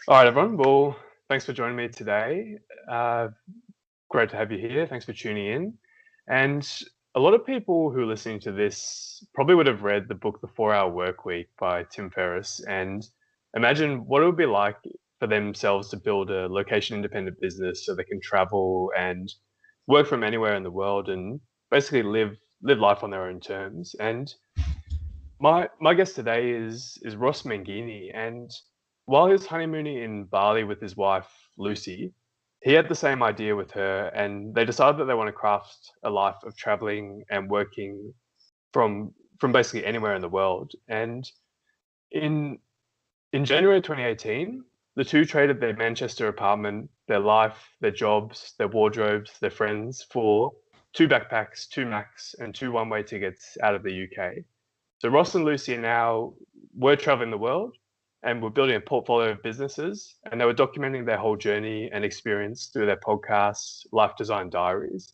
All right, everyone. Well, thanks for joining me today. Uh, Great to have you here. Thanks for tuning in. And a lot of people who are listening to this probably would have read the book The 4 Hour Work Week by Tim Ferriss and imagine what it would be like for themselves to build a location independent business so they can travel and work from anywhere in the world and basically live life on their own terms. And my guest today is Ross Menghini, and while he was honeymooning in Bali with his wife Lucy, he had the same idea with her, and they decided that they want to craft a life of traveling and working from basically anywhere in the world. And in in January 2018, the two traded their Manchester apartment, their life, their jobs, their wardrobes, their friends for two backpacks, two Macs, and two one-way tickets out of the UK. So Ross and Lucy now were traveling the world and were building a portfolio of businesses, and they were documenting their whole journey and experience through their podcasts, Life Design Diaries.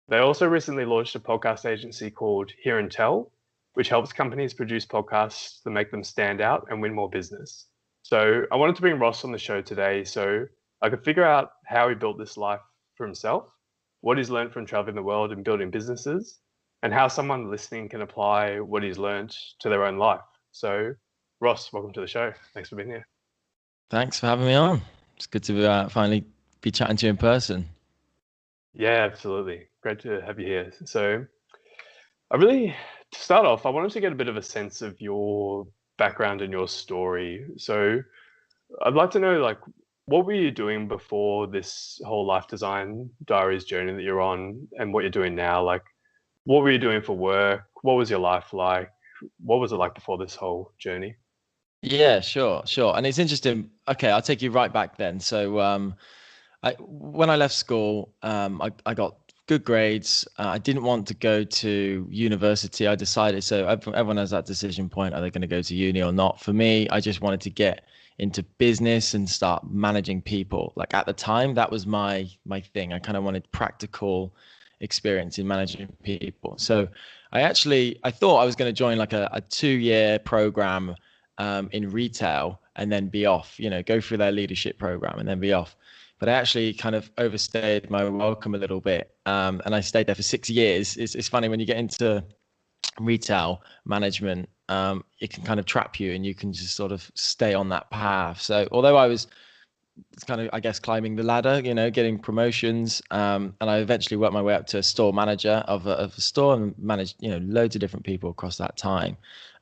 They also recently launched a podcast agency called Hear and Tell, which helps companies produce podcasts that make them stand out and win more business. So I wanted to bring Ross on the show today so I could figure out how he built this life for himself, what he's learned from traveling the world and building businesses, and how someone listening can apply what he's learned to their own life. So, Ross, welcome to the show. Thanks for being here. Thanks for having me on. It's good to finally be chatting to you in person. Yeah, absolutely. Great to have you here. So, to start off, I wanted to get a bit of a sense of your background and your story. So, I'd like to know, like, what were you doing before this whole life design diaries journey that you're on, and what you're doing now? Like, what were you doing for work? What was your life like? What was it like before this whole journey? Yeah, sure. And it's interesting. Okay, I'll take you right back then. When I left school, I got good grades. I didn't want to go to university. I decided, so everyone has that decision point, are they going to go to uni or not? For me, I just wanted to get into business and start managing people. Like at the time, that was my thing. I kind of wanted practical experience in managing people. So I thought I was going to join like a 2 year program in retail and then be off, go through their leadership program and then be off. But I actually kind of overstayed my welcome a little bit. And I stayed there for 6 years. It's funny when you get into retail management, it can kind of trap you and you can just sort of stay on that path. So although I was kind of, I guess, climbing the ladder, getting promotions, and I eventually worked my way up to a store manager of a store and managed, loads of different people across that time.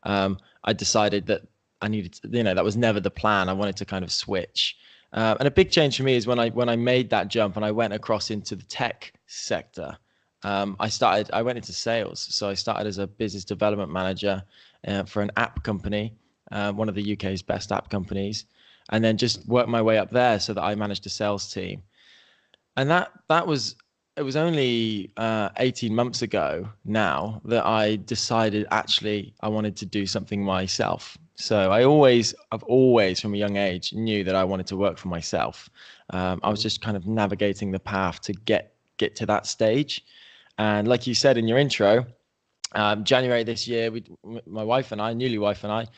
I decided that I needed to, that was never the plan. I wanted to kind of switch. And a big change for me is when I made that jump and I went across into the tech sector. I went into sales. So I started as a business development manager for an app company, one of the UK's best app companies, and then just worked my way up there so that I managed a sales team. And that was it was only 18 months ago now that I decided actually I wanted to do something myself. So I've always from a young age knew that I wanted to work for myself. I was Mhm. just kind of navigating the path to get to that stage. And like you said in your intro, January this year, my wife and I, newly wife and I,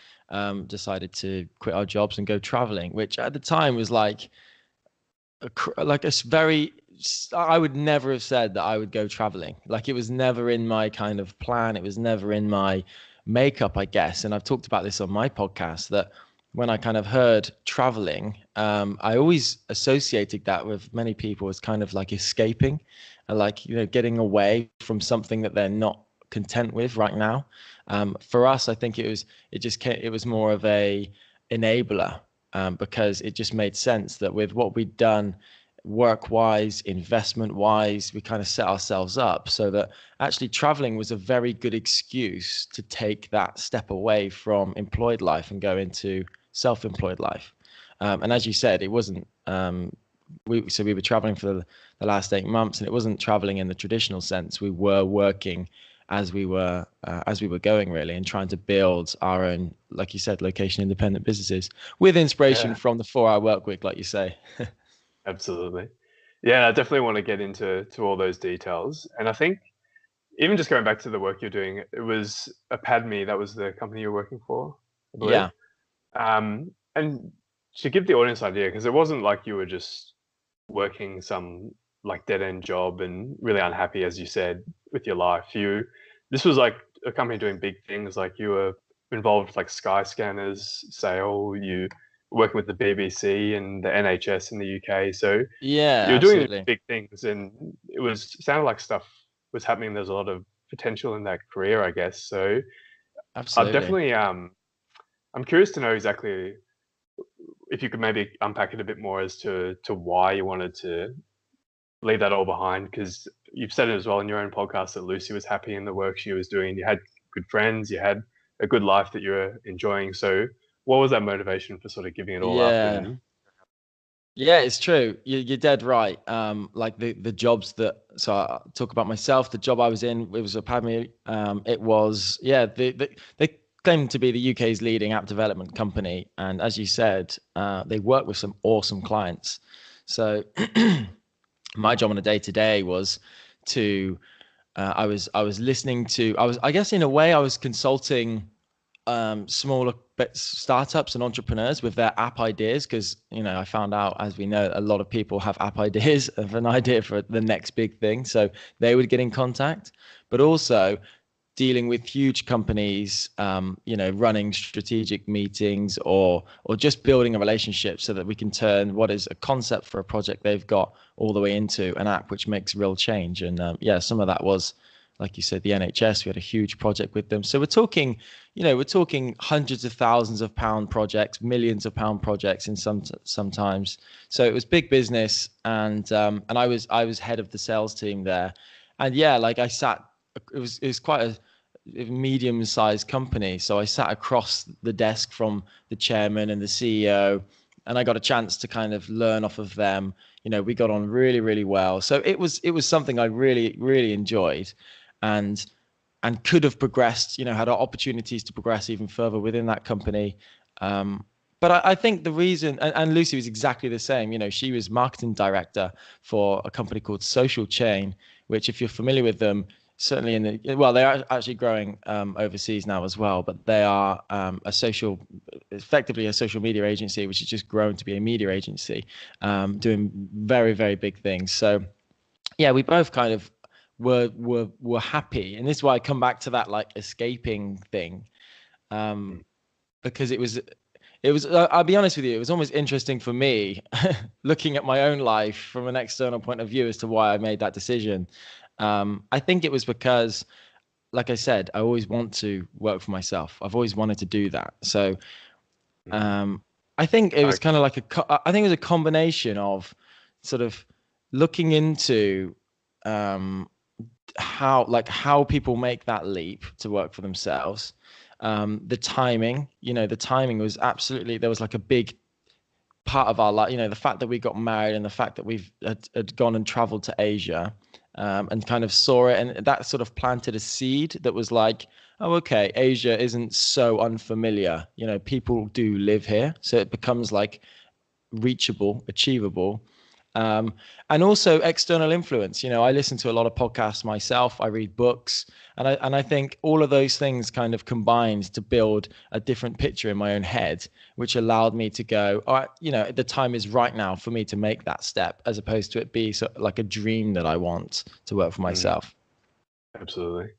decided to quit our jobs and go traveling, which at the time was like like a very, I would never have said that I would go traveling. Like it was never in my kind of plan. It was never in my makeup, I guess. And I've talked about this on my podcast that when I kind of heard traveling, I always associated that with many people as kind of like escaping, like, getting away from something that they're not content with right now. For us, I think it was more of a enabler, because it just made sense that with what we'd done work wise, investment wise, we kind of set ourselves up so that actually traveling was a very good excuse to take that step away from employed life and go into self-employed life. And as you said, it wasn't. We were traveling for the last 8 months, and it wasn't traveling in the traditional sense. We were working as we were going really, and trying to build our own, like you said, location independent businesses with inspiration Yeah, from the 4 Hour Work Week, like you say. absolutely. Yeah, I definitely want to get into all those details. And I think even just going back to the work you're doing, it was a Padme, that was the company you're working for, I believe. Yeah. And to give the audience an idea, because it wasn't like you were just working some like dead end job and really unhappy, as you said, with your life. This was like a company doing big things. Like you were involved with like Sky Scanners sale. You were working with the BBC and the NHS in the UK. So Yeah, you're doing absolutely. big things, and sounded like stuff was happening. There's a lot of potential in that career, I guess. So I Absolutely. definitely I'm curious to know exactly if you could maybe unpack it a bit more as to why you wanted to leave that all behind, because you've said it as well in your own podcast that Lucy was happy in the work she was doing. You had good friends, you had a good life that you were enjoying. So what was that motivation for sort of giving it all up? Yeah. And Yeah, it's true. You're dead right. Like the jobs that, so I talk about myself. The job I was in, it was a PAMI. It was, yeah. They claim to be the UK's leading app development company, and as you said, they work with some awesome clients. So my job on a day to day was to, I was listening to, I guess in a way I was consulting smaller startups and entrepreneurs with their app ideas, because I found out, as we know, a lot of people have app ideas of an idea for the next big thing, so they would get in contact. But also dealing with huge companies, running strategic meetings, or just building a relationship so that we can turn what is a concept for a project they've got all the way into an app which makes real change. And yeah, some of that was, like you said, the NHS. We had a huge project with them. So we're talking hundreds of thousands of pound projects, millions of pound projects in sometimes. So it was big business, and I was head of the sales team there. And yeah, like I sat, it was quite a medium-sized company, so I sat across the desk from the chairman and the CEO, and I got a chance to kind of learn off of them. We got on really, really well. So it was something I really, really enjoyed, and could have progressed, had opportunities to progress even further within that company. But I think the reason, and Lucy was exactly the same. She was marketing director for a company called Social Chain, which, if you're familiar with them, certainly they are actually growing overseas now as well. But they are effectively a social media agency, which has just grown to be a media agency, doing very, very big things. So yeah, we both kind of were happy, and this is why I come back to that like escaping thing, because it was I'll be honest with you, it was almost interesting for me looking at my own life from an external point of view as to why I made that decision. I think it was because, like I said, I always want to work for myself. I've always wanted to do that. So I think it was I, kind of like I think it was a combination of sort of looking into how people make that leap to work for themselves. The timing was absolutely, there was like a big part of our life, the fact that we got married and the fact that we've had gone and traveled to Asia, and kind of saw it, and that sort of planted a seed that was like, oh, okay, Asia isn't so unfamiliar. People do live here, so it becomes like reachable, achievable. Um, and also external influence. I listen to a lot of podcasts myself. I read books, and I think all of those things kind of combined to build a different picture in my own head, which allowed me to go, all right, the time is right now for me to make that step, as opposed to it be like a dream that I want to work for myself. Absolutely.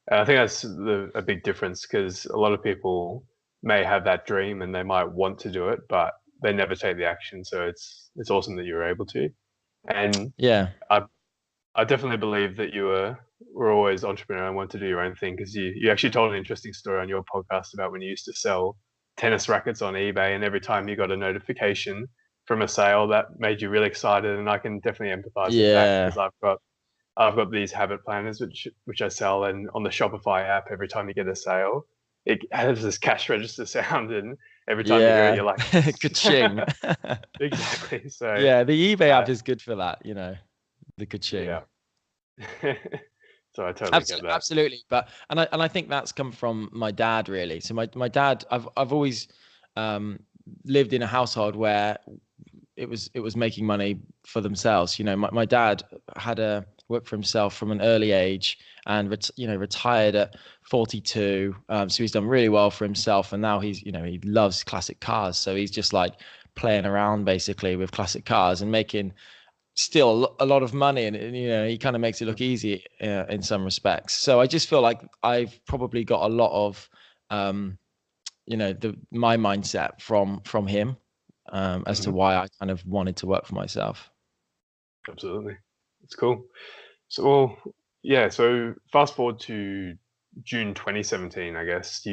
I think that's a big difference, because a lot of people may have that dream and they might want to do it, but they never take the action. So it's awesome that you were able to. And Yeah. I I definitely believe that were always entrepreneur and wanted to do your own thing, because you actually told an interesting story on your podcast about when you used to sell tennis rackets on eBay, and every time you got a notification from a sale, that made you really excited. And I can definitely empathize with that, Yeah. because I've got these habit planners which I sell, and on the Shopify app, every time you get a sale, it has this cash register sound, and every time you hear it, Yeah. you're like, yes. Ka-ching. Exactly. So Yeah, the eBay uh, app is good for that, the ka-ching. yeah. So I totally get Absolutely, that. absolutely. But and I think that's come from my dad, really. So my dad, I've always um, lived in a household where it was making money for themselves. My dad had a work for himself from an early age, and retired at 42. So he's done really well for himself, and now he loves classic cars. So he's just like playing around basically with classic cars and making still a lot of money, and he kind of makes it look easy in some respects. So I just feel like I've probably got a lot of my mindset from him as to why I kind of wanted to work for myself. Absolutely. It's cool. So, well, yeah, so fast forward to June 2017, I guess.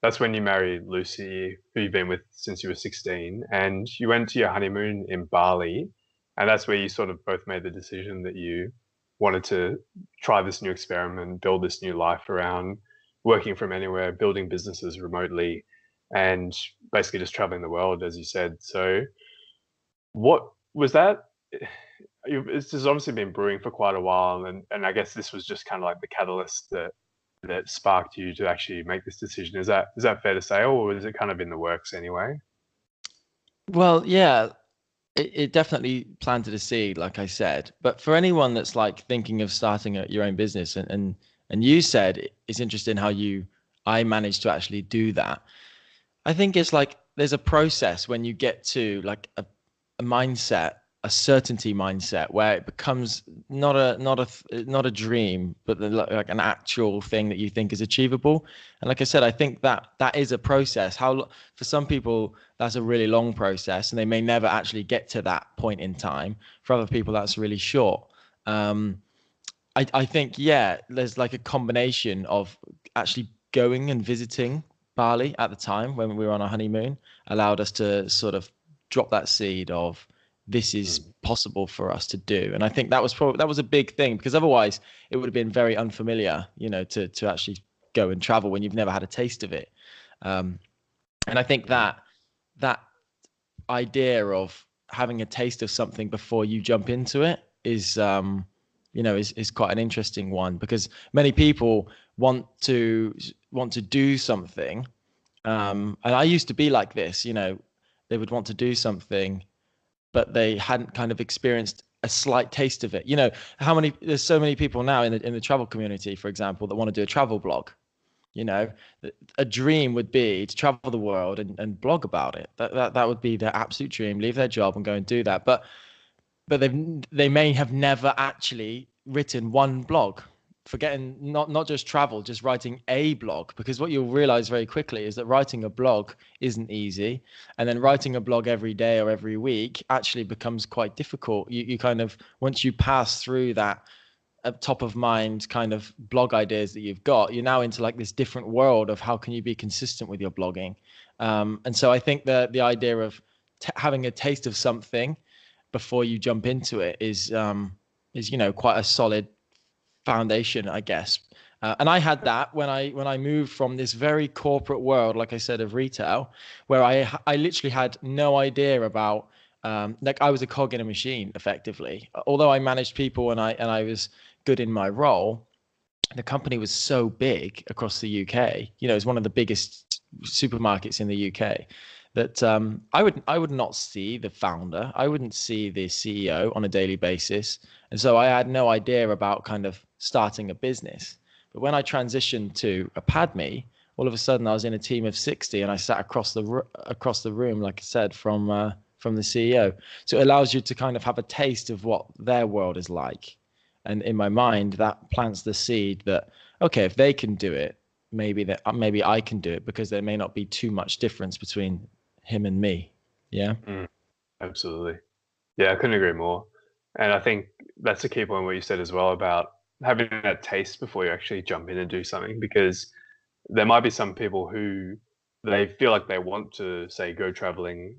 That's when you married Lucy, who you've been with since you were 16, and you went to your honeymoon in Bali, and that's where you sort of both made the decision that you wanted to try this new experiment, build this new life around working from anywhere, building businesses remotely, and basically just traveling the world, as you said. So, what was that? This has obviously been brewing for quite a while, and I guess this was just kind of like the catalyst that sparked you to actually make this decision. Is that fair to say, or was it kind of in the works anyway? Well, yeah, it definitely planted a seed, like I said. But for anyone that's like thinking of starting your own business, and you said it's interesting how I managed to actually do that. I think it's like there's a process when you get to like a mindset, a certainty mindset, where it becomes not a dream, but like an actual thing that you think is achievable. And like I said, I think that is a process. For some people that's a really long process, and they may never actually get to that point in time. For other people, that's really short. I think, yeah, there's like a combination of actually going and visiting Bali at the time when we were on our honeymoon allowed us to sort of drop that seed of this is possible for us to do. And I think that was a big thing, because otherwise it would have been very unfamiliar, to actually go and travel when you've never had a taste of it. And I think that idea of having a taste of something before you jump into it is quite an interesting one, because many people want to do something, and I used to be like this. They would want to do something, but they hadn't kind of experienced a slight taste of it. There's so many people now in the travel community, for example, that want to do a travel blog. A dream would be to travel the world and blog about it. That would be their absolute dream. Leave their job and go and do that. But they may have never actually written one blog. Forgetting not just travel, just writing a blog, because what you'll realize very quickly is that writing a blog isn't easy, and then writing a blog every day or every week actually becomes quite difficult. You kind of, once you pass through that top of mind kind of blog ideas that you've got, you're now into like this different world of how can you be consistent with your blogging. And so I think the idea of having a taste of something before you jump into it is quite a solid foundation, I guess. And I had that when I moved from this very corporate world, like I said, of retail, where I literally had no idea about, like I was a cog in a machine effectively. Although I managed people and I was good in my role, the company was so big across the UK. It's one of the biggest supermarkets in the UK, that I would not see the founder. I wouldn't see the CEO on a daily basis. And so I had no idea about kind of starting a business. But when I transitioned to Academy, all of a sudden I was in a team of 60, and I sat across the room, like I said, from the CEO. So it allows you to kind of have a taste of what their world is like. And in my mind, that plants the seed that, okay, if they can do it, maybe I can do it, because there may not be too much difference between him and me. Yeah. Absolutely. Yeah, I couldn't agree more. And I think that's a key point what you said as well about having that taste before you actually jump in and do something, because there might be some people who they feel like they want to, say, go traveling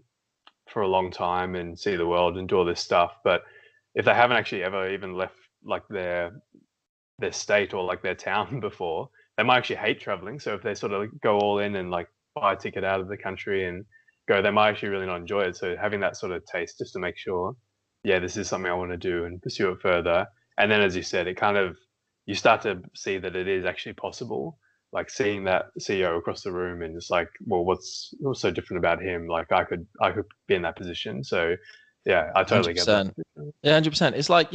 for a long time and see the world and do all this stuff, but if they haven't actually ever even left like their state or like their town before, they might actually hate traveling. So if they sort of go all in and like buy a ticket out of the country and go, they might actually really not enjoy it. So having that sort of taste just to make sure, yeah, this is something I want to do and pursue it further. And then, as you said, it kind of, you start to see that it is actually possible. Like seeing that CEO across the room and it's like, well, what's so different about him? Like I could be in that position. So yeah, I totally get that. 100%. Yeah, 100%. It's like,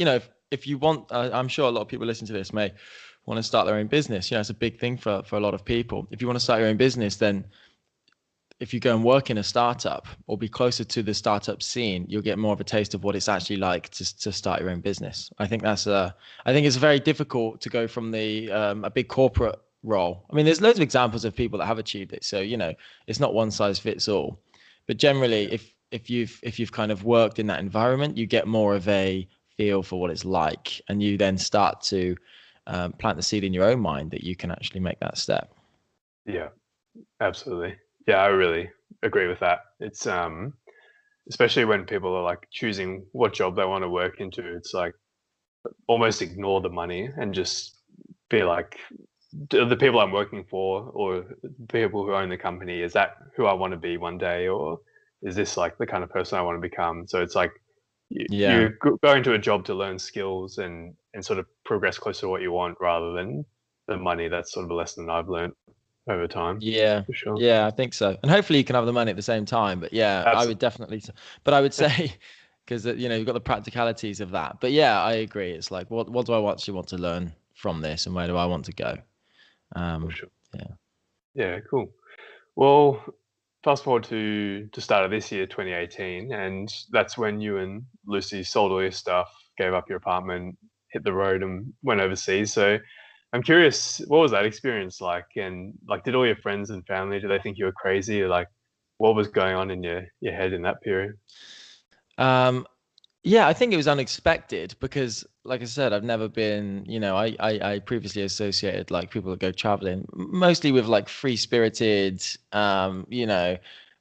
if you want, I'm sure a lot of people listening to this may want to start their own business. It's a big thing for a lot of people. If you want to start your own business, then if you go and work in a startup or be closer to the startup scene, you'll get more of a taste of what it's actually like to start your own business. I think I think it's very difficult to go from a big corporate role. I mean, there's loads of examples of people that have achieved it. So, it's not one size fits all, but generally, if you've kind of worked in that environment, you get more of a feel for what it's like, and you then start to plant the seed in your own mind that you can actually make that step. Yeah, absolutely. Yeah, I really agree with that. It's especially when people are like choosing what job they want to work into, it's like almost ignore the money and just be like, the people I'm working for or the people who own the company, is that who I want to be one day, or is this like the kind of person I want to become? So it's like Yeah. you go into a job to learn skills and sort of progress closer to what you want rather than the money. That's sort of a lesson I've learned over time, Yeah, for sure. yeah, I think so. And hopefully you can have the money at the same time. But yeah, I would Absolutely. definitely. But I would say, because you've got the practicalities of that. But yeah, I agree. It's like, what do I actually want to learn from this, and where do I want to go? For Um, sure. yeah. Yeah, cool. Well, fast forward to start of this year, 2018, and that's when you and Lucy sold all your stuff, gave up your apartment, hit the road, and went overseas. So I'm curious, what was that experience like? And like, did all your friends and family, did they think you were crazy? Or like, what was going on in your head in that period? Um, Yeah, I think it was unexpected because, like I said, I've never been, I previously associated like people that go traveling mostly with like free-spirited,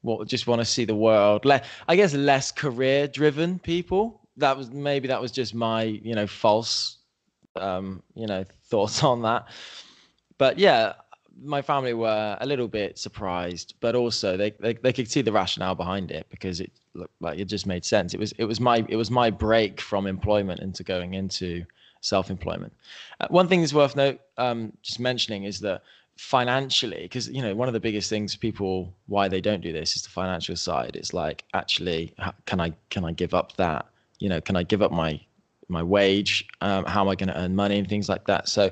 what just want to see the world. I guess less career-driven people. That was just my, false, thoughts on that. But yeah, my family were a little bit surprised, but also they could see the rationale behind it because it looked like it just made sense. It was my break from employment into going into self-employment. One thing that's worth just mentioning is that financially, because one of the biggest things people why they don't do this is the financial side. It's like, actually, can I give up that? Can I give up my wage? How am I going to earn money and things like that? So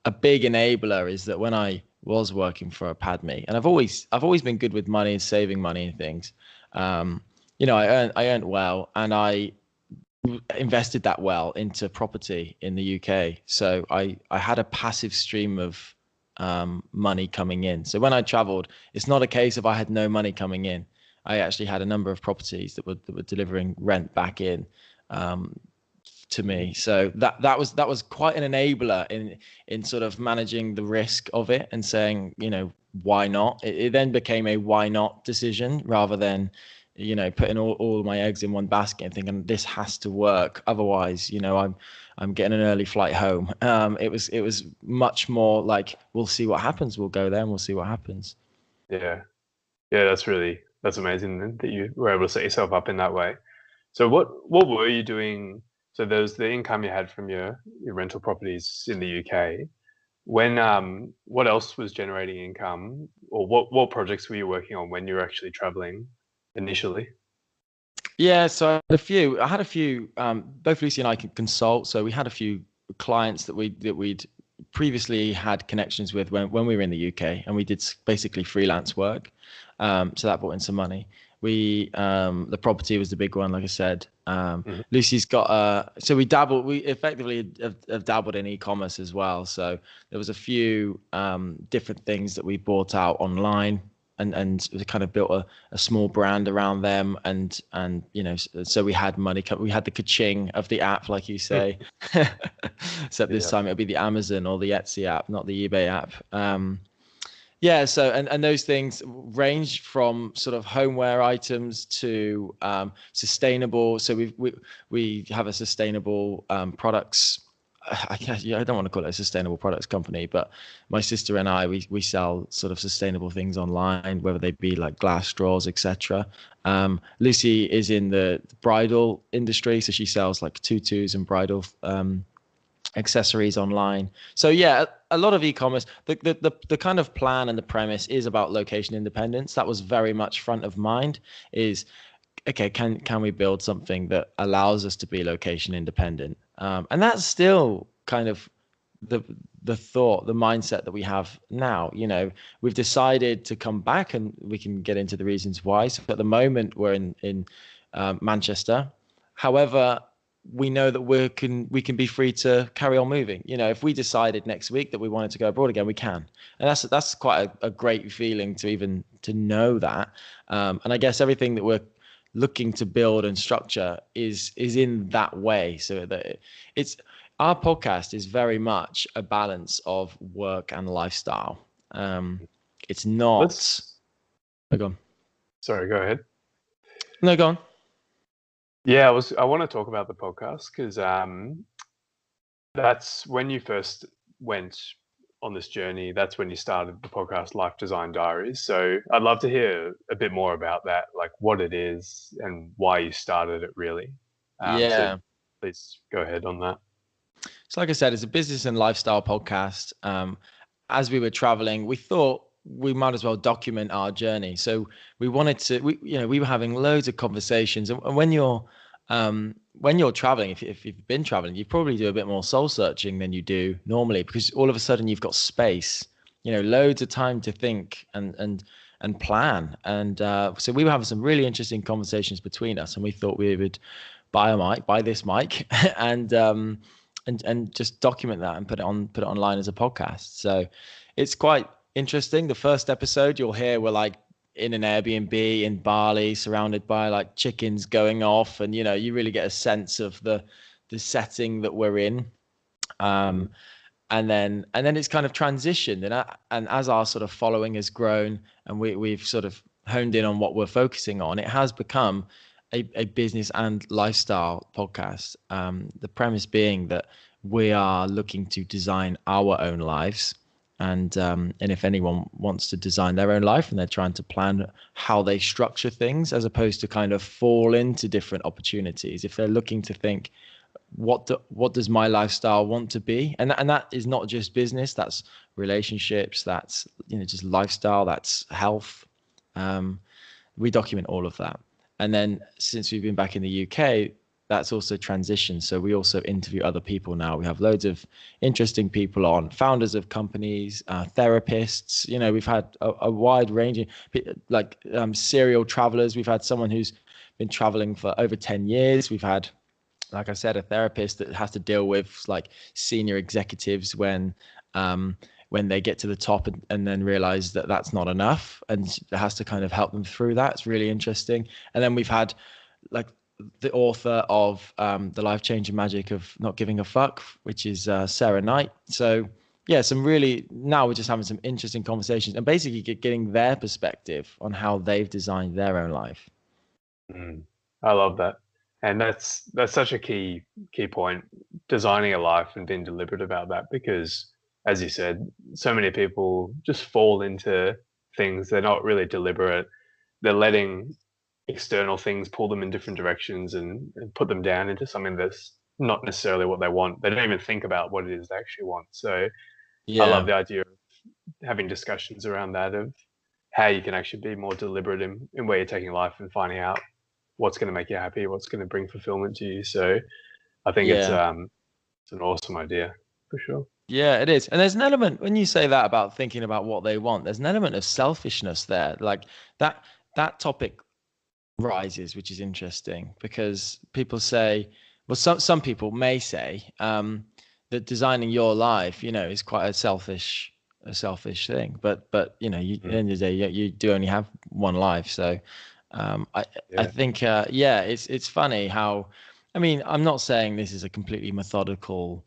a big enabler is that when I was working for a Padme, and I've always been good with money and saving money and things. Um, I earned well, and I invested that well into property in the UK. So I had a passive stream of money coming in. So when I traveled, it's not a case of I had no money coming in. I actually had a number of properties that were delivering rent back in. Um, to me. So that was quite an enabler in sort of managing the risk of it and saying, why not? It then became a why not decision rather than, putting all my eggs in one basket and thinking this has to work. Otherwise, I'm getting an early flight home. It was much more like, we'll see what happens. We'll go there and we'll see what happens. Yeah, yeah, that's amazing that you were able to set yourself up in that way. So what were you doing? So there's the income you had from your rental properties in the UK. When what else was generating income, or what projects were you working on when you were actually traveling initially? Yeah, so I had a few. Both Lucy and I can consult, so we had a few clients that we'd previously had connections with when we were in the UK, and we did basically freelance work. So that brought in some money. The property was the big one, like I said. Mhm. Lucy's got so we effectively have dabbled in e-commerce as well. So there was a few different things that we bought out online, and we kind of built a small brand around them, and so we had money. We had the ka-ching of the app, like you say. Except this Yeah. time it'll be the Amazon or the Etsy app, not the eBay app. Yeah, so and those things range from sort of homeware items to sustainable. So we have a sustainable products. I guess, yeah, I don't want to call it a sustainable products company, but my sister and I, we sell sort of sustainable things online, whether they be like glass straws, etc. Lucy is in the bridal industry, so she sells like tutus and bridal accessories online. So yeah, a lot of e-commerce. The kind of plan and the premise is about location independence. That was very much front of mind. Is okay, can we build something that allows us to be location independent? And that's still kind of the the thought, the mindset that we have now. We've decided to come back, and we can get into the reasons why. So at the moment, we're in Manchester. However, we know that we can be free to carry on moving. If we decided next week that we wanted to go abroad again, we can, and that's quite a great feeling to know that. And I guess everything that we're looking to build and structure is in that way, so that it's our podcast is very much a balance of work and lifestyle. It's not. Oh, go on. Sorry, go ahead. No, go on. Yeah, I want to talk about the podcast because that's when you first went on this journey. That's when you started the podcast Life Design Diaries. So I'd love to hear a bit more about that, like what it is and why you started it, really. Yeah. So please go ahead on that. So like I said, it's a business and lifestyle podcast. As we were traveling, we thought we might as well document our journey. So we wanted to, we were having loads of conversations. And when you're traveling, if you've been traveling, you probably do a bit more soul searching than you do normally, because all of a sudden you've got space, loads of time to think and plan. And so we were having some really interesting conversations between us, and we thought we would buy this mic, and just document that and put it online as a podcast. So it's quite interesting. The first episode you'll hear, we're like in an Airbnb in Bali, surrounded by like chickens going off, and you really get a sense of the setting that we're in. And then it's kind of transitioned, and as our sort of following has grown, and we've sort of honed in on what we're focusing on, it has become a business and lifestyle podcast. The premise being that we are looking to design our own lives, and if anyone wants to design their own life and they're trying to plan how they structure things, as opposed to kind of fall into different opportunities, if they're looking to think, what does my lifestyle want to be, and that is not just business, that's relationships, that's just lifestyle, that's health. We document all of that. And then since we've been back in the UK, that's also transitioned. So we also interview other people now. We have loads of interesting people on, founders of companies, therapists. We've had a wide range, like serial travelers. We've had someone who's been traveling for over 10 years. We've had, like I said, a therapist that has to deal with like senior executives when they get to the top and then realize that that's not enough, and has to kind of help them through that. It's really interesting. And then we've had like the author of The Life-Changing Magic of Not Giving a Fuck, which is Sarah Knight. So yeah, now we're just having some interesting conversations and basically getting their perspective on how they've designed their own life. I love that. And that's such a key point, designing a life and being deliberate about that, because as you said, so many people just fall into things. They're not really deliberate. They're letting external things pull them in different directions and put them down into something that's not necessarily what they want. They don't even think about what it is they actually want. So I love the idea of having discussions around that, of how you can actually be more deliberate in where you're taking life and finding out what's going to make you happy, what's going to bring fulfillment to you. So I think it's an awesome idea for sure. Yeah, it is. And there's an element, when you say that about thinking about what they want, there's an element of selfishness there. Like that topic rises, which is interesting, because people say, well, some people may say that designing your life, is quite a selfish thing. But at the end of the day, you do only have one life. So I think it's funny how, I mean, I'm not saying this is a completely methodical,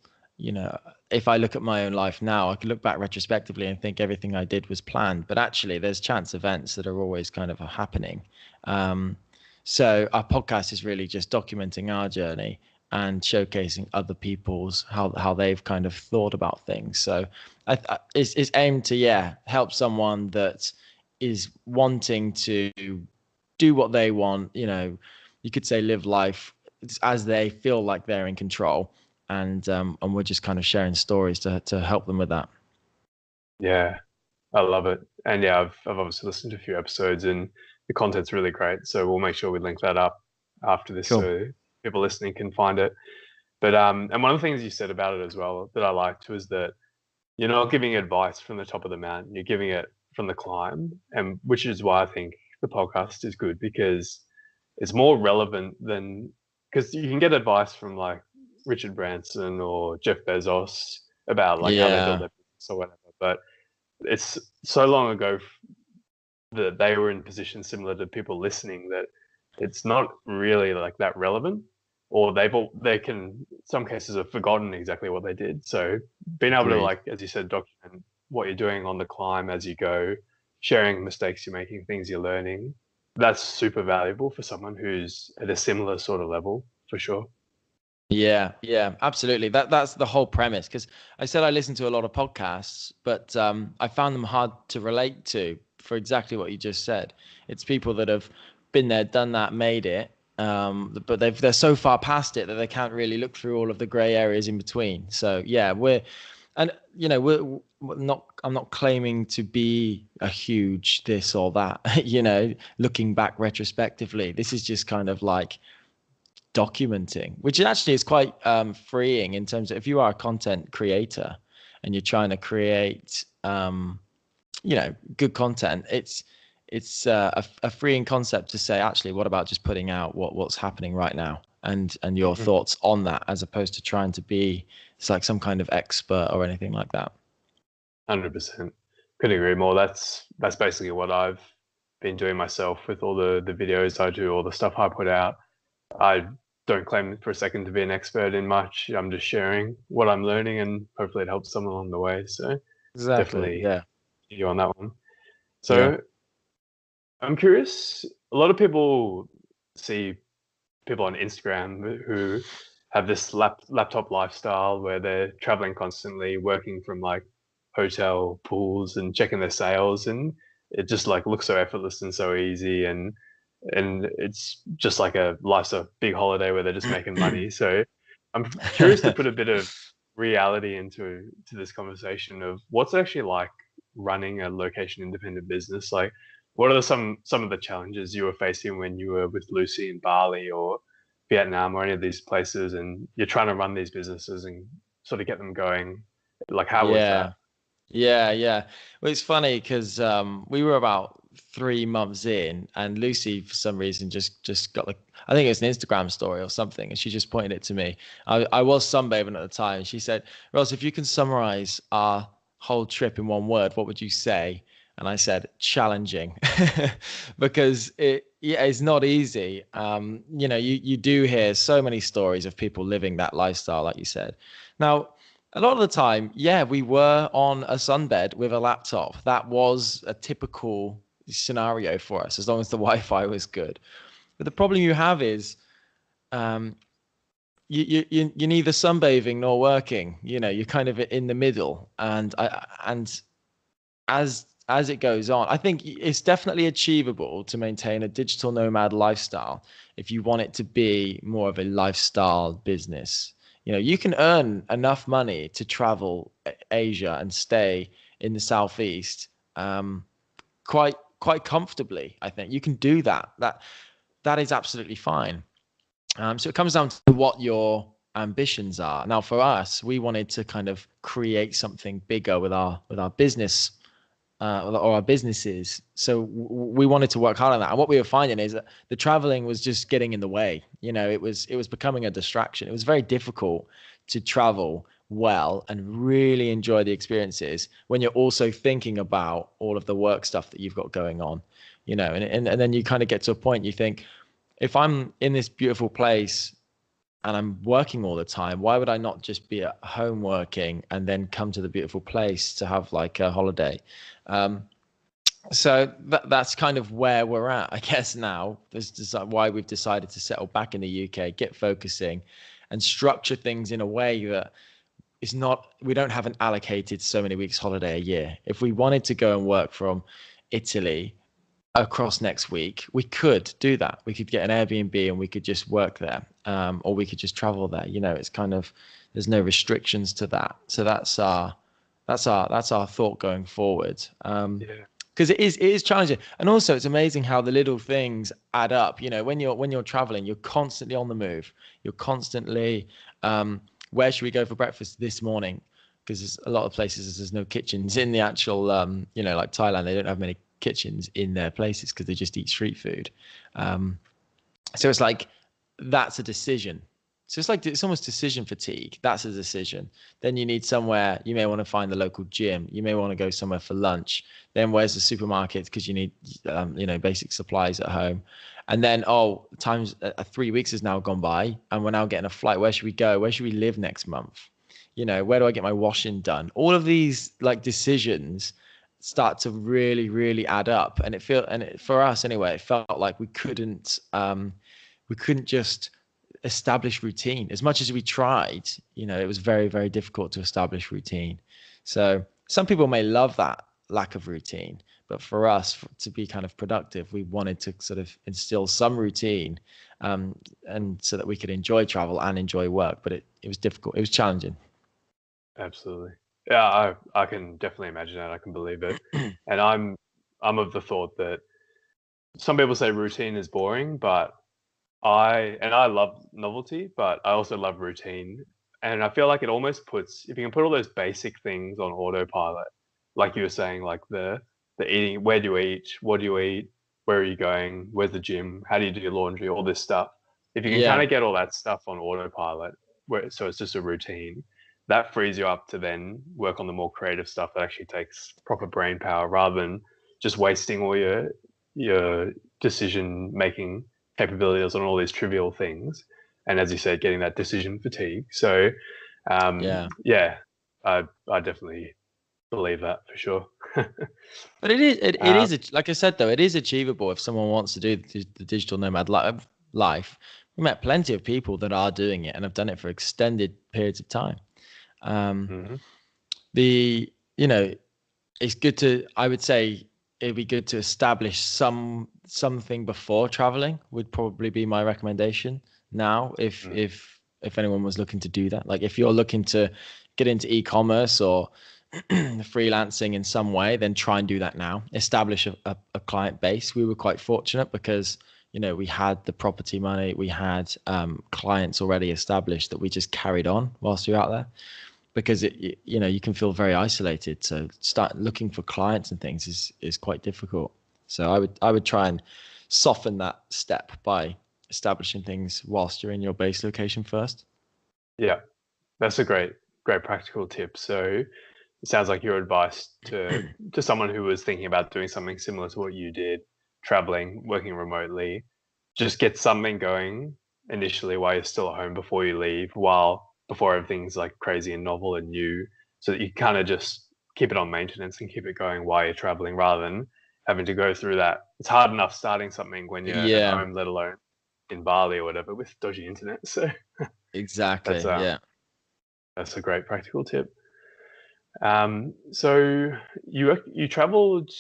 if I look at my own life now, I can look back retrospectively and think everything I did was planned, but actually there's chance events that are always kind of happening. So our podcast is really just documenting our journey and showcasing other people's, how they've kind of thought about things. So it's aimed to help someone that is wanting to do what they want. You could say live life as they feel like they're in control. And we're just kind of sharing stories to help them with that. Yeah, I love it. And yeah, I've obviously listened to a few episodes, and the content's really great. So we'll make sure we link that up after this, Cool. so people listening can find it. But and one of the things you said about it as well that I liked was that you're not giving advice from the top of the mountain, you're giving it from the climb, and which is why I think the podcast is good, because it's more relevant than, because you can get advice from like Richard Branson or Jeff Bezos about like how they build Yeah. their business or whatever, but it's so long ago that they were in positions similar to people listening that it's not really like that relevant, or they can, some cases, have forgotten exactly what they did. So being able to, Agreed. like, as you said, document what you're doing on the climb as you go, sharing mistakes you're making, things you're learning, that's super valuable for someone who's at a similar sort of level, for sure. Yeah, yeah, absolutely. That's the whole premise. Because I said I listen to a lot of podcasts, but I found them hard to relate to for exactly what you just said. It's people that have been there, done that, made it, but they're so far past it that they can't really look through all of the grey areas in between. So yeah, and we're not. I'm not claiming to be a huge this or that. Looking back retrospectively, this is just kind of like documenting, which actually is quite freeing in terms of if you are a content creator and you're trying to create good content. It's a freeing concept to say, actually, what about just putting out what's happening right now, and your Mhm. thoughts on that, as opposed to trying to be it's like some kind of expert or anything like that. 100%. Couldn't agree more. That's basically what I've been doing myself with all the videos I do, all the stuff I put out. I don't claim for a second to be an expert in much. I'm just sharing what I'm learning, and hopefully it helps someone along the way. So Exactly. definitely Yeah. you on that one. Yeah. So I'm curious. A lot of people see people on Instagram who have this laptop lifestyle where they're traveling constantly, working from like hotel pools and checking their sales, and it just like looks so effortless and so easy, and it's just like a life's a big holiday where they're just making money. So I'm curious to put a bit of reality to this conversation of what's actually like running a location independent business. Like, what are some of the challenges you were facing when you were with Lucy in Bali or Vietnam or any of these places, and you're trying to run these businesses and sort of get them going? Like, how was Yeah. that? Yeah, yeah. Well, it's funny because we were about 3 months in, and Lucy, for some reason, just got like I think it was an Instagram story or something, and she just pointed it to me. I was sunbathing at the time, and she said, "Ross, if you can summarize our whole trip in one word, what would you say?" And I said, "Challenging," because it's not easy. You do hear so many stories of people living that lifestyle, like you said. Now, a lot of the time, yeah, we were on a sunbed with a laptop. That was a typical scenario for us, as long as the Wi-Fi was good. But the problem you have is um, you're neither sunbathing nor working. You're kind of in the middle, and as it goes on, I think it's definitely achievable to maintain a digital nomad lifestyle if you want it to be more of a lifestyle business. You can earn enough money to travel Asia and stay in the southeast quite comfortably. I think you can do that. That is absolutely fine. So it comes down to what your ambitions are. Now, for us, we wanted to kind of create something bigger with our business or our businesses. So we wanted to work hard on that. And what we were finding is that the traveling was just getting in the way. It was becoming a distraction. It was very difficult to travel well and really enjoy the experiences when you're also thinking about all of the work stuff that you've got going on. And then you kind of get to a point you think, if I'm in this beautiful place and I'm working all the time, why would I not just be at home working and then come to the beautiful place to have like a holiday? Um, so that's kind of where we're at, I guess. Now this is why we've decided to settle back in the UK, get focusing, and structure things in a way that is not. We don't have an allocated so many weeks holiday a year. If we wanted to go and work from Italy across next week, we could do that. We could get an Airbnb and we could just work there, or we could just travel there. It's kind of there's no restrictions to that. So that's our thought going forward. Yeah. because it is challenging, and also it's amazing how the little things add up. When you're traveling, you're constantly on the move. You're constantly, where should we go for breakfast this morning? Because there's a lot of places there's no kitchens in the actual, like Thailand, they don't have many kitchens in their places because they just eat street food. So it's like, that's a decision. So it's almost decision fatigue. That's a decision. Then you need somewhere. You may want to find the local gym. You may want to go somewhere for lunch. Then where's the supermarket? Because you need, basic supplies at home. And then, times 3 weeks has now gone by, and we're now getting a flight. Where should we go? Where should we live next month? Where do I get my washing done? All of these like decisions start to really, really add up. And for us anyway, it felt like we couldn't just establish routine as much as we tried. It was very, very difficult to establish routine. So some people may love that lack of routine, but for us, to be kind of productive, we wanted to sort of instill some routine, and so that we could enjoy travel and enjoy work. But it was difficult. It was challenging. Absolutely. Yeah, I can definitely imagine that. I can believe it. And I'm of the thought that some people say routine is boring, but I love novelty, but I also love routine. And I feel like it almost puts, if you can put all those basic things on autopilot, like you were saying, like the eating, where do you eat, what do you eat, where are you going, where's the gym, how do you do your laundry, all this stuff. If you can kind Yeah. of get all that stuff on autopilot, so it's just a routine, that frees you up to then work on the more creative stuff that actually takes proper brain power, rather than just wasting all your decision making capabilities on all these trivial things. And as you said, getting that decision fatigue. So Yeah. yeah, I definitely believe that for sure. But it um, is like I said, though, it is achievable if someone wants to do the digital nomad life. We met plenty of people that are doing it and have done it for extended periods of time. mhm. The you know it's good to, I would say it'd be good to establish something before traveling, would probably be my recommendation now, if anyone was looking to do that. Like if you're looking to get into e-commerce or freelancing in some way, then try and do that now. Establish a client base. We were quite fortunate because we had the property money, we had clients already established that we just carried on whilst you're out there, because you can feel very isolated. So start looking for clients and things is quite difficult. So I would try and soften that step by establishing things whilst you're in your base location first. Yeah, that's a great practical tip. So it sounds like your advice to someone who was thinking about doing something similar to what you did, traveling, working remotely, just get something going initially while you're still at home before you leave, before everything's like crazy and novel and new, so that you kind of just keep it on maintenance and keep it going while you're traveling, rather than having to go through that. It's hard enough starting something when you're at Yeah, home, let alone in Bali or whatever with dodgy internet. So that's exactly. Yeah. that's a great practical tip. So you traveled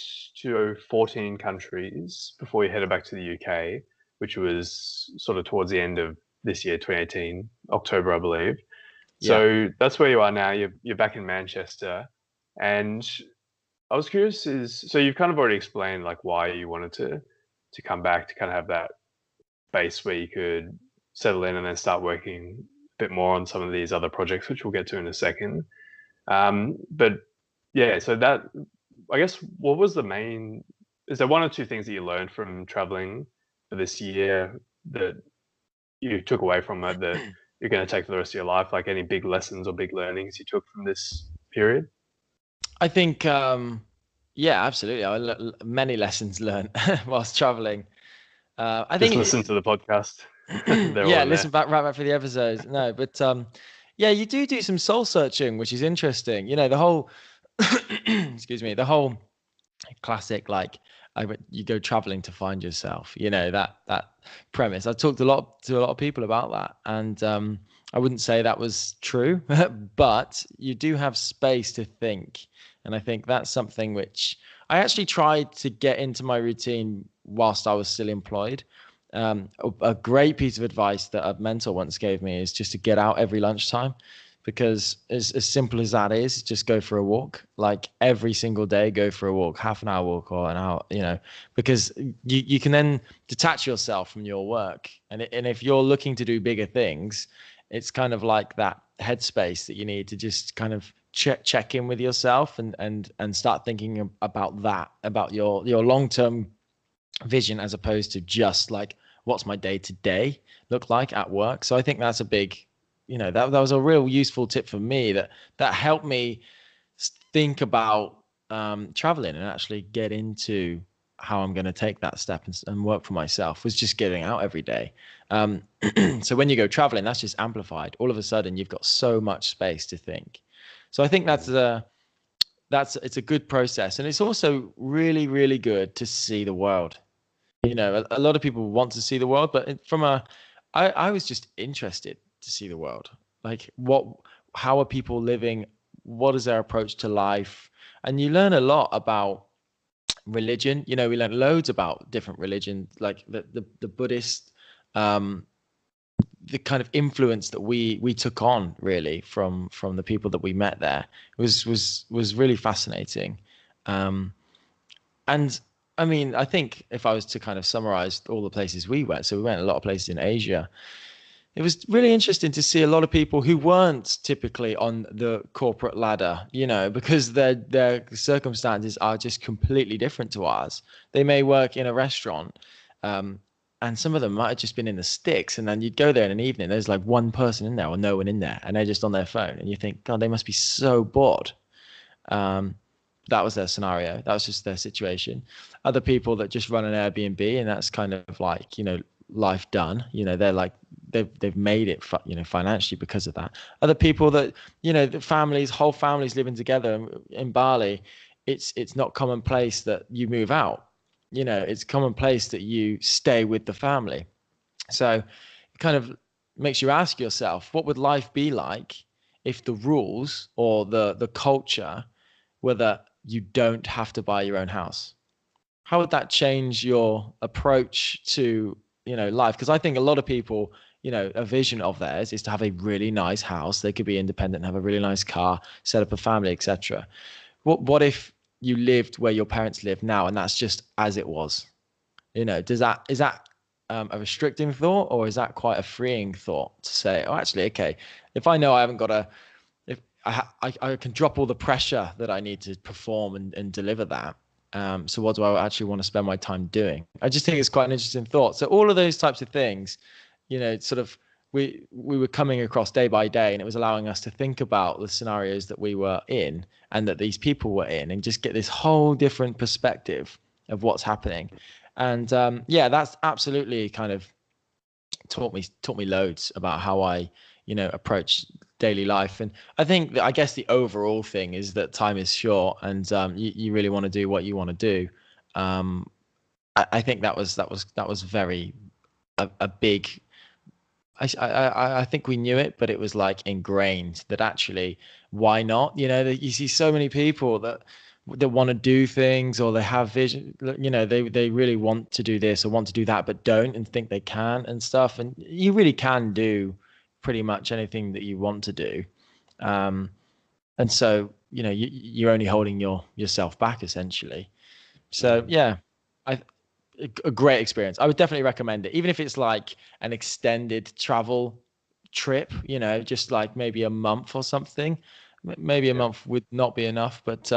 to 14 countries before you headed back to the UK, which was sort of towards the end of this year, 2018, October, I believe. Yeah. So that's where you are now. You're back in Manchester, and I was curious, so you've kind of already explained like why you wanted to come back, to kind of have that base where you could settle in and then start working a bit more on some of these other projects, which we'll get to in a second. But yeah, so that, I guess, what was the main? Is there one or two things that you learned from traveling for this year that you took away from it that you're going to take for the rest of your life? Like any big lessons or big learnings you took from this period? I think, yeah, absolutely. Many lessons learned whilst traveling. I Just think, listen to the podcast. They're all yeah, in there. listen back right back for the episodes. No, but yeah, you do some soul searching, which is interesting. The whole, excuse me, the whole classic, like, you go traveling to find yourself. That premise. I talked a lot to a lot of people about that, and I wouldn't say that was true, but you do have space to think, and I think that's something which I actually tried to get into my routine whilst I was still employed. A great piece of advice that a mentor once gave me is just to get out every lunchtime, because as simple as that is, just go for a walk. Like every single day, go for a walk, half an hour walk or an hour, because you can then detach yourself from your work. And if you're looking to do bigger things, it's kind of like that headspace that you need to just kind of check in with yourself and start thinking about that, about your long-term vision, as opposed to just like, what's my day to day look like at work. So I think that's a big, that was a real useful tip for me that helped me think about traveling and actually get into how I'm going to take that step and work for myself, was just getting out every day. So when you go traveling, that's just amplified. All of a sudden, you've got so much space to think. So I think it's a good process, and it's also really, really good to see the world. A lot of people want to see the world, but I was just interested to see the world. Like, how are people living? What is their approach to life? And you learn a lot about religion. We learned loads about different religions, like the Buddhist, the kind of influence that we took on really from the people that we met there was really fascinating. And I mean, I think if I was to kind of summarize all the places we went, so we went a lot of places in Asia. It was really interesting to see a lot of people who weren't typically on the corporate ladder, because their circumstances are just completely different to ours. They may work in a restaurant, and some of them might have just been in the sticks, and then you'd go there in an evening, there's like one person in there or no one in there, and they're just on their phone, and you think, God, they must be so bored. That was their scenario. That was just their situation. Other people that just run an Airbnb, and that's kind of like, life done. They're like, they've made it, financially because of that. Other people that, the whole families living together in Bali, it's not commonplace that you move out. It's commonplace that you stay with the family. So it kind of makes you ask yourself, what would life be like if the rules or the culture were that you don't have to buy your own house? How would that change your approach to, life? Because I think a lot of people, a vision of theirs is to have a really nice house. They could be independent, have a really nice car, set up a family, etc. What if you lived where your parents live now, and that's just as it was? Is that a restricting thought, or is that quite a freeing thought to say, oh, actually, okay, if I know I haven't got if I can drop all the pressure that I need to perform and deliver that. So what do I actually want to spend my time doing? I just think it's quite an interesting thought. So all of those types of things, sort of we were coming across day by day, and it was allowing us to think about the scenarios that we were in and that these people were in, and just get this whole different perspective of what's happening. And that's absolutely kind of taught me loads about how I approach daily life. And I think that, I guess the overall thing is that time is short, and you really want to do what you want to do. I think that was very a big. I think we knew it, but it was like ingrained that actually, why not? You see so many people that want to do things, or they have vision, they really want to do this or want to do that, but don't, and think they can and stuff. And you really can do pretty much anything that you want to do. And so, you're only holding yourself back essentially. So yeah, a great experience. I would definitely recommend it, even if it's like an extended travel trip, just like maybe a month or something. Maybe a month would not be enough, but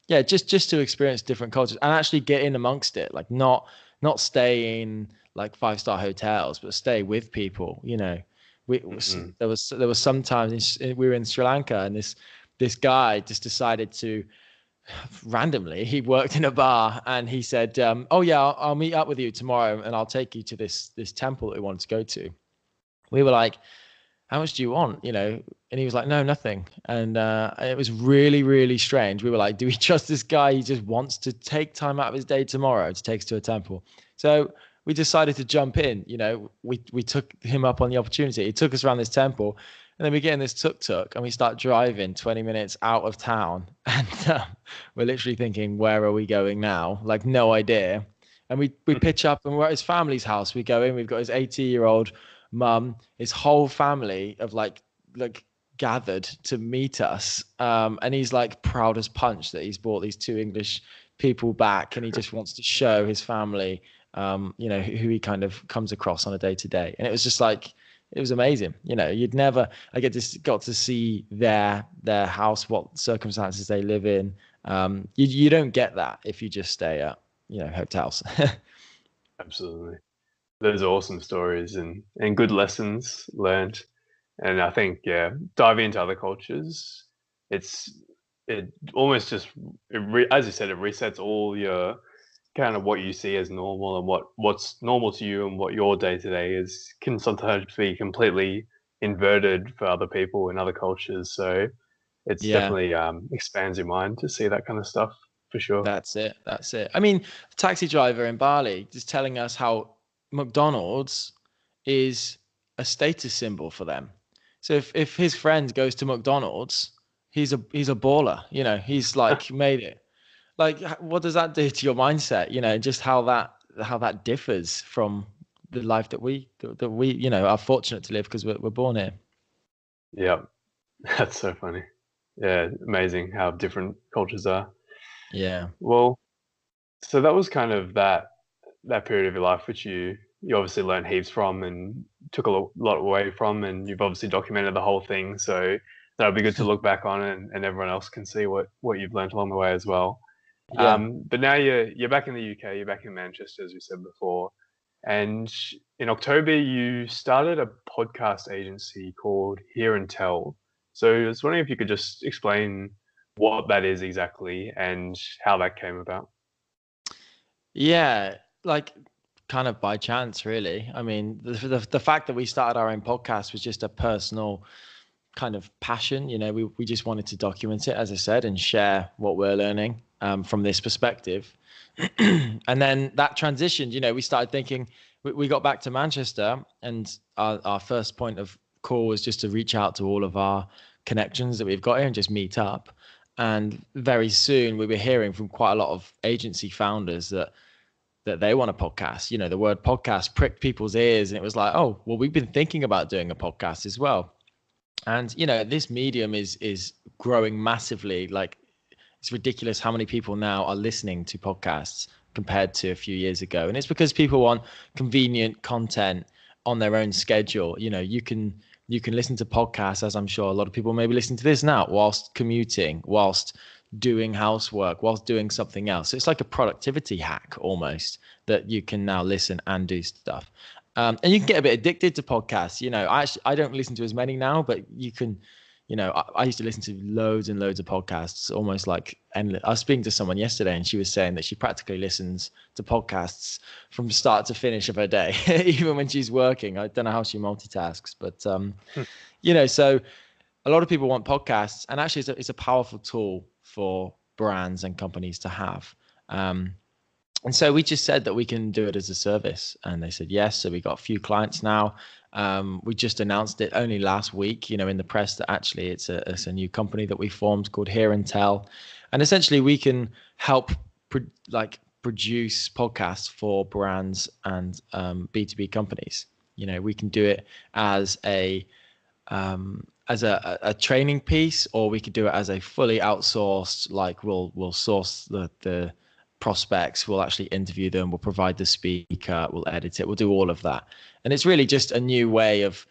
yeah, just to experience different cultures and actually get in amongst it, like not stay in like 5-star hotels, but stay with people. There was sometimes we were in Sri Lanka, and this guy just decided to, randomly, he worked in a bar, and he said, oh yeah, I'll meet up with you tomorrow, and I'll take you to this temple that we wanted to go to. We were like, how much do you want? And he was like, no, nothing. And it was really, really strange. We were like, do we trust this guy? He just wants to take time out of his day tomorrow to take us to a temple. So we decided to jump in. We took him up on the opportunity. He took us around this temple, and then we get in this tuk-tuk, and we start driving 20 minutes out of town. And we're literally thinking, where are we going now? Like, no idea. And we pitch up, and we're at his family's house. We go in, we've got his 80-year-old mum, his whole family of like gathered to meet us. And he's like proud as punch that he's brought these two English people back, and he just wants to show his family, who he kind of comes across on a day to day. And it was just like, it was amazing. I got to see their house, what circumstances they live in. You don't get that if you just stay at, hotels. Absolutely. Those are awesome stories and good lessons learned. And I think, yeah, diving into other cultures, it almost just, as you said, it resets all your kind of what you see as normal, and what's normal to you and what your day to day is can sometimes be completely inverted for other people in other cultures. So it's Yeah. definitely expands your mind to see that kind of stuff for sure. That's it. That's it. I mean, the taxi driver in Bali just telling us how McDonald's is a status symbol for them. So if his friend goes to McDonald's, he's a baller. He's like made it. Like, what does that do to your mindset? Just how that differs from the life that we are fortunate to live because we're born here. Yeah, that's so funny. Yeah, amazing how different cultures are. Yeah. Well, so that was kind of that period of your life which you obviously learned heaps from and took a lot away from, and you've obviously documented the whole thing. So that'll be good to look back on, and everyone else can see what you've learned along the way as well. Yeah. But now you're back in the UK. You're back in Manchester, as we said before. And in October, you started a podcast agency called Hear and Tell. So I was wondering if you could just explain what that is exactly and how that came about. Yeah, like kind of by chance, really. I mean, the fact that we started our own podcast was just a personal kind of passion. We just wanted to document it, as I said, and share what we're learning from this perspective. And then that transitioned. We started thinking. We got back to Manchester, and our first point of call was just to reach out to all of our connections that we've got here and just meet up. And very soon we were hearing from quite a lot of agency founders that they want a podcast. The word podcast pricked people's ears, and it was like, oh, well, we've been thinking about doing a podcast as well. And this medium is growing massively. Like, it's ridiculous how many people now are listening to podcasts compared to a few years ago. And it's because people want convenient content on their own schedule. You can listen to podcasts, as I'm sure a lot of people maybe listen to this now, whilst commuting, whilst doing housework, whilst doing something else. So it's like a productivity hack almost, that you can now listen and do stuff. And you can get a bit addicted to podcasts. I don't listen to as many now, but you can. I used to listen to loads and loads of podcasts, almost like endless. I was speaking to someone yesterday, and she was saying that she practically listens to podcasts from start to finish of her day, even when she's working. I don't know how she multitasks, but so a lot of people want podcasts, and actually it's a powerful tool for brands and companies to have. And so we just said that we can do it as a service, and they said yes. So we got a few clients now. We just announced it only last week, in the press, that actually it's a new company that we formed called Hear and Tell, and essentially we can help produce podcasts for brands and B2B companies. We can do it as a training piece, or we could do it as a fully outsourced. Like, we'll source the prospects, we'll actually interview them, we'll provide the speaker, we'll edit it, we'll do all of that. And it's really just a new way of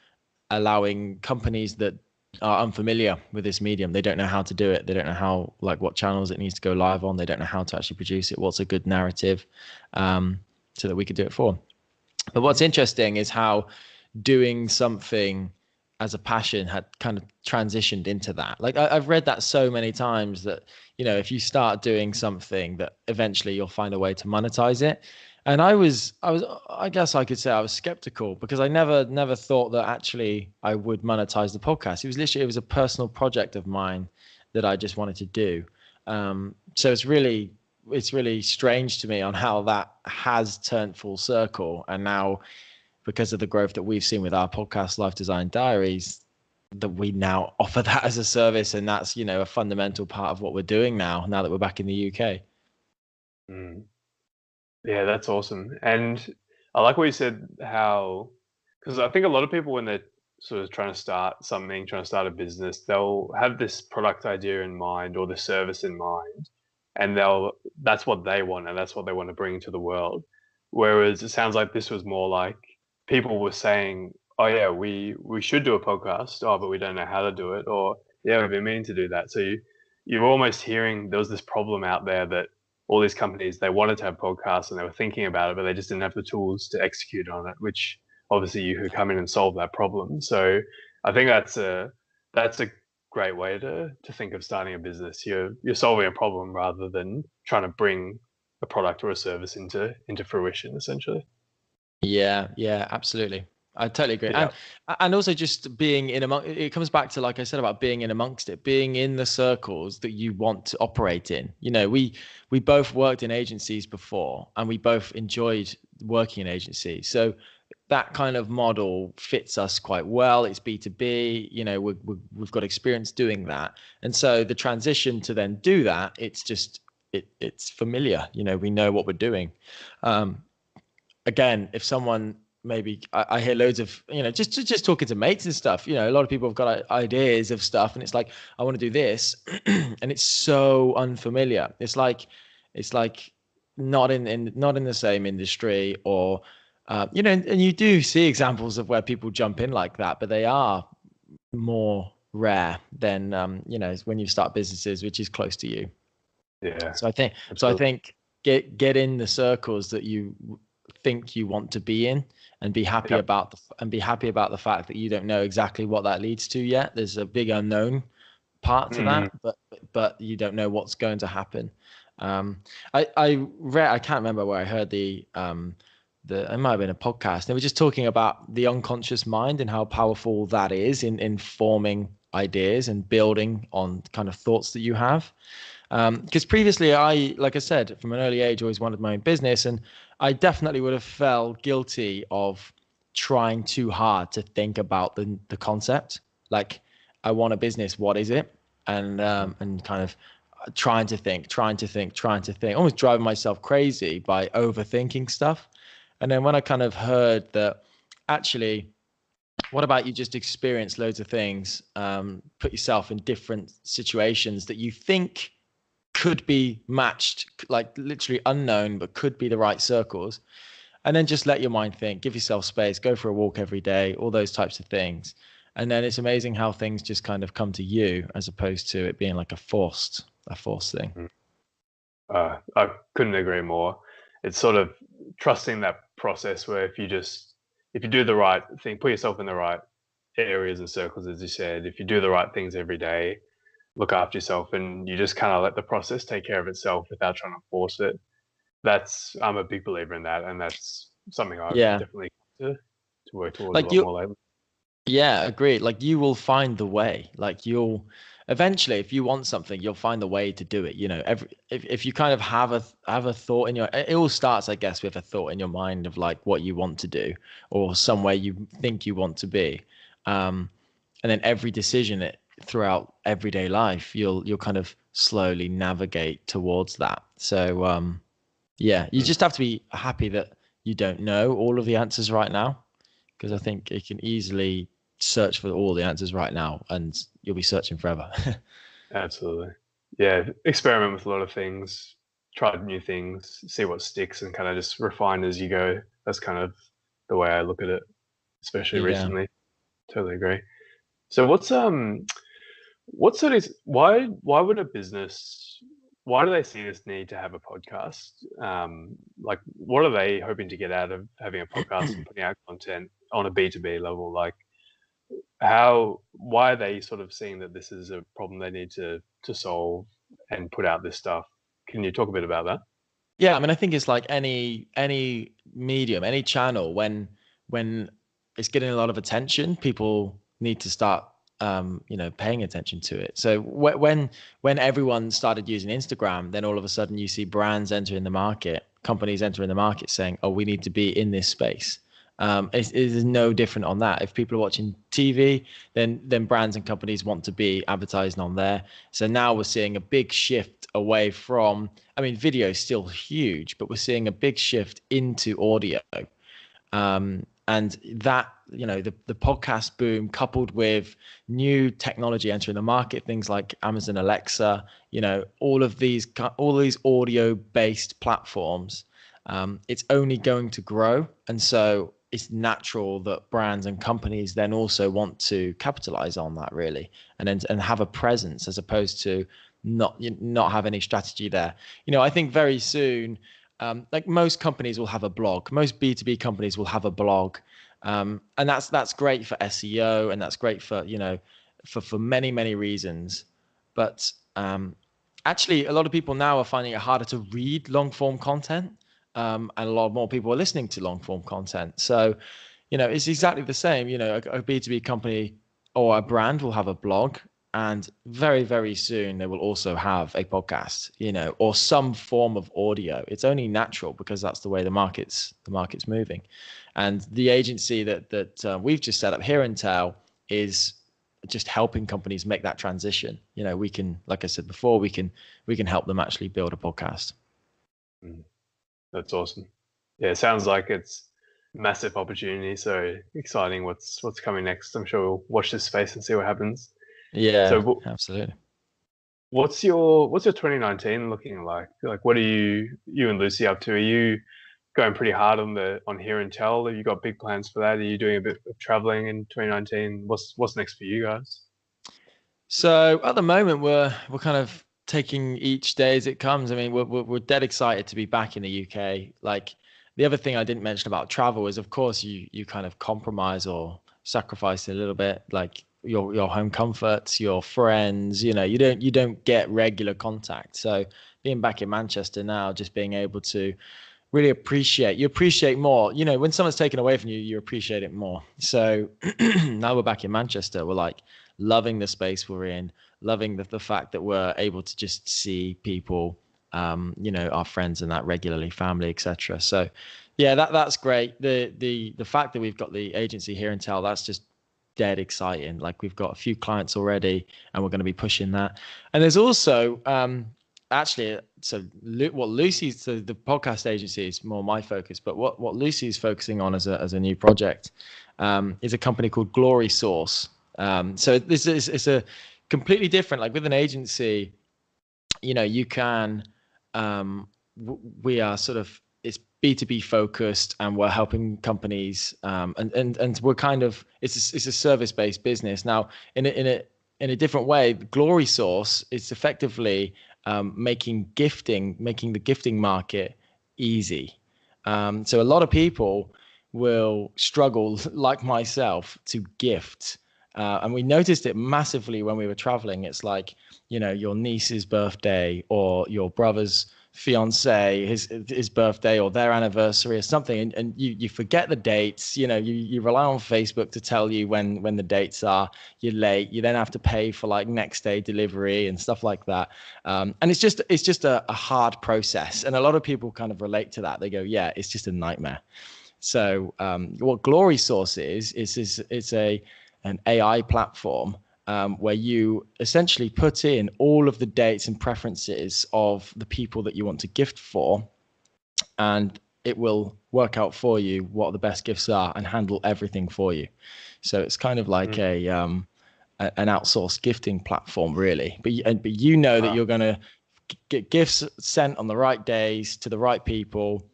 allowing companies that are unfamiliar with this medium. They don't know how to do it. They don't know how, like, what channels it needs to go live on. They don't know how to actually produce it. What's a good narrative, so that we could do it for them. But what's interesting is how doing something as a passion had kind of transitioned into that. Like, I've read that so many times that, if you start doing something, that eventually you'll find a way to monetize it. And I guess I could say I was skeptical, because I never thought that actually I would monetize the podcast. It was a personal project of mine that I just wanted to do. So it's really strange to me on how that has turned full circle. And now, because of the growth that we've seen with our podcast, Life Design Diaries, that we now offer that as a service. And that's, a fundamental part of what we're doing now that we're back in the UK. Mm. Yeah, that's awesome. And I like what you said, how, because I think a lot of people, when they're sort of trying to start something, trying to start a business, they'll have this product idea in mind or the service in mind, and that's what they want and that's what they want to bring to the world. Whereas it sounds like this was more like people were saying, "Oh yeah, we should do a podcast. Oh, but we don't know how to do it." Or, "Yeah, we've been meaning to do that." So you're almost hearing there was this problem out there that all these companies, they wanted to have podcasts and they were thinking about it, but they just didn't have the tools to execute on it, which obviously you could come in and solve that problem. So I think that's a great way to think of starting a business. You're solving a problem rather than trying to bring a product or a service into fruition, essentially. Yeah, yeah, absolutely. I totally agree. Yeah. And also just being in among it comes back to, like I said, about being in amongst it, being in the circles that you want to operate in. You know, we both worked in agencies before and we both enjoyed working in agencies. So that kind of model fits us quite well. It's B2B, you know, we've got experience doing that. And so the transition to then do that, it's just it's familiar, you know, we know what we're doing. Um, Again, if someone maybe I hear loads of, you know, just talking to mates and stuff, you know, a lot of people have got ideas of stuff and it's like, I want to do this and it's so unfamiliar. It's like not in the same industry or you know, and you do see examples of where people jump in like that, but they are more rare than you know, when you start businesses which is close to you. Yeah. So I Absolutely. think get in the circles that you think you want to be in, and be happy Yep. about the fact that you don't know exactly what that leads to yet. There's a big unknown part to Mm, that, but you don't know what's going to happen. I can't remember where I heard it might have been a podcast. They were just talking about the unconscious mind and how powerful that is in forming ideas and building on kind of thoughts that you have. Because previously, like I said, from an early age, always wanted my own business, and I definitely would have felt guilty of trying too hard to think about the concept. Like, I want a business. What is it? And kind of trying to think, almost driving myself crazy by overthinking stuff. And then when I kind of heard that, actually, what about you just experience loads of things, put yourself in different situations that you think could be matched, like literally unknown, but could be the right circles. And then just let your mind think, give yourself space, go for a walk every day, all those types of things. And then it's amazing how things just kind of come to you as opposed to it being like a forced thing. mm. I couldn't agree more. It's sort of trusting that process where if you do the right thing, put yourself in the right areas and circles, as you said, if you do the right things every day, look after yourself, and you just kind of let the process take care of itself without trying to force it. I'm a big believer in that, and that's something I've Yeah. definitely come to work towards a Like lot you, more lately. Yeah, agreed. Like you will find the way. Like you'll eventually, if you want something, you'll find the way to do it. You know, if you kind of have a thought in your, it all starts, I guess, with a thought in your mind of like what you want to do or somewhere you think you want to be. Um, and then every decision throughout everyday life, you'll kind of slowly navigate towards that. So yeah, you Mm. just have to be happy that you don't know all of the answers right now, because I think it can easily search for all the answers right now and you'll be searching forever. Absolutely. Yeah, experiment with a lot of things, try new things, see what sticks, and kind of just refine as you go. That's kind of the way I look at it, especially Yeah. recently. Totally agree. So what sort of why would a business why do they see this need to have a podcast? Like what are they hoping to get out of having a podcast and putting out content on a B2B level? Like why are they sort of seeing that this is a problem they need to solve and put out this stuff? Can you talk a bit about that? Yeah, I mean, I think it's like any medium, any channel, when it's getting a lot of attention, people need to start you know, paying attention to it. So when everyone started using Instagram, then all of a sudden you see brands entering the market, companies entering the market saying, "Oh, we need to be in this space." It is no different on that. If people are watching TV, then brands and companies want to be advertising on there. So now we're seeing a big shift away from, I mean, video is still huge, but we're seeing a big shift into audio. And that, the podcast boom coupled with new technology entering the market, things like Amazon Alexa, all these audio based platforms, it's only going to grow. And so it's natural that brands and companies then also want to capitalize on that, really, and have a presence, as opposed to not have any strategy there. I think very soon, like most companies will have a blog. Most B2B companies will have a blog, and that's great for SEO, and that's great for for many reasons. But actually, a lot of people now are finding it harder to read long form content, and a lot more people are listening to long form content. So, it's exactly the same. A B2B company or a brand will have a blog, and very, very soon they will also have a podcast, or some form of audio. It's only natural, because that's the way the market's moving. And the agency that we've just set up, Here and Tell, is just helping companies make that transition. We can, like I said before, we can help them actually build a podcast. That's awesome. Yeah, it sounds like it's massive opportunity. So exciting what's coming next. I'm sure we'll watch this space and see what happens. Yeah, so absolutely. What's your 2019 looking like? Like, what are you and Lucy up to? Are you going pretty hard on Here and Tell? Have you got big plans for that? Are you doing a bit of traveling in 2019? What's next for you guys? So at the moment, we're kind of taking each day as it comes. I mean, we're dead excited to be back in the UK. Like, the other thing I didn't mention about travel is, of course, you kind of compromise or sacrifice a little bit, like your home comforts, your friends. You don't get regular contact. So being back in Manchester now, just being able to really appreciate more. When someone's taken away from you, you appreciate it more. So now we're back in Manchester. We're like loving the space we're in, loving the fact that we're able to just see people, our friends and that regularly, family, etc. So yeah, that's great. The fact that we've got the agency Here and Tell, that's just dead exciting. Like, we've got a few clients already, and we're going to be pushing that. And there's also actually, so what Lucy's, so the podcast agency is more my focus, but what Lucy's focusing on as a new project is a company called Glory Source. So this is, it's a completely different, like with an agency, you can, we are sort of, it's B2B focused, and we're helping companies, and we're kind of, it's a service-based business. Now, in a different way, Glory Source, it's effectively making the gifting market easy. So a lot of people will struggle, like myself, to gift. And we noticed it massively when we were traveling. It's like, your niece's birthday, or your brother's fiance, his birthday, or their anniversary or something, and you forget the dates. You rely on Facebook to tell you when the dates are. You're late, you then have to pay for like next day delivery and stuff like that, and it's just a hard process, and a lot of people kind of relate to that. They go, yeah, it's just a nightmare. So what Glory Source is it's an AI platform, where you essentially put in all of the dates and preferences of the people that you want to gift for, and it will work out for you what the best gifts are and handle everything for you. So it's kind of like an outsourced gifting platform, really. But you know that you're going to get gifts sent on the right days to the right people.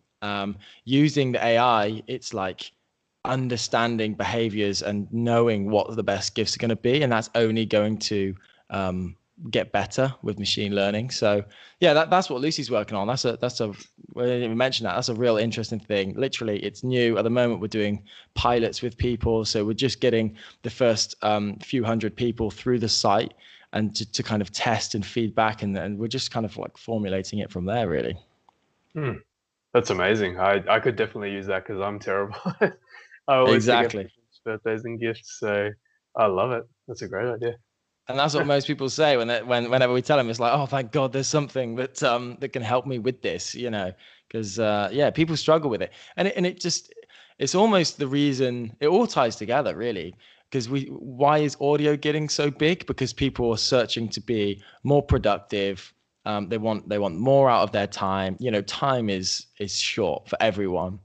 Using the AI, it's like understanding behaviors and knowing what the best gifts are going to be, and that's only going to get better with machine learning. So yeah, that's what Lucy's working on. That's a we didn't even mention that. That's a real interesting thing. Literally, it's new at the moment. We're doing pilots with people, so we're just getting the first few hundred people through the site, and to kind of test and feedback, and we're just kind of like formulating it from there, really. That's amazing. I could definitely use that, because I'm terrible. I always forget Exactly. birthdays and gifts, so I love it. That's a great idea. And that's what most people say whenever we tell them. It's like, oh, thank God, there's something that can help me with this, because yeah, people struggle with it, and it's almost the reason it all ties together, really. Because why is audio getting so big? Because people are searching to be more productive. They want more out of their time. Time is short for everyone.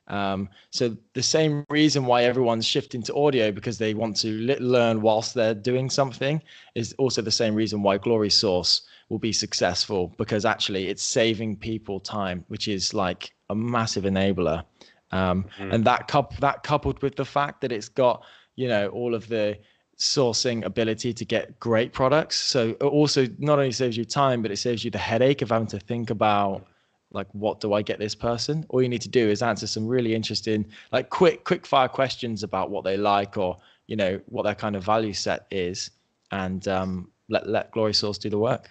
So the same reason why everyone's shifting to audio, because they want to learn whilst they're doing something, is also the same reason why Glory Source will be successful, because actually it's saving people time, which is like a massive enabler. And that coupled with the fact that it's got, all of the sourcing ability to get great products. So it also not only saves you time, but it saves you the headache of having to think about, like, what do I get this person? All you need to do is answer some really interesting, like quick fire questions about what they like, or what their kind of value set is, and let Glory Source do the work.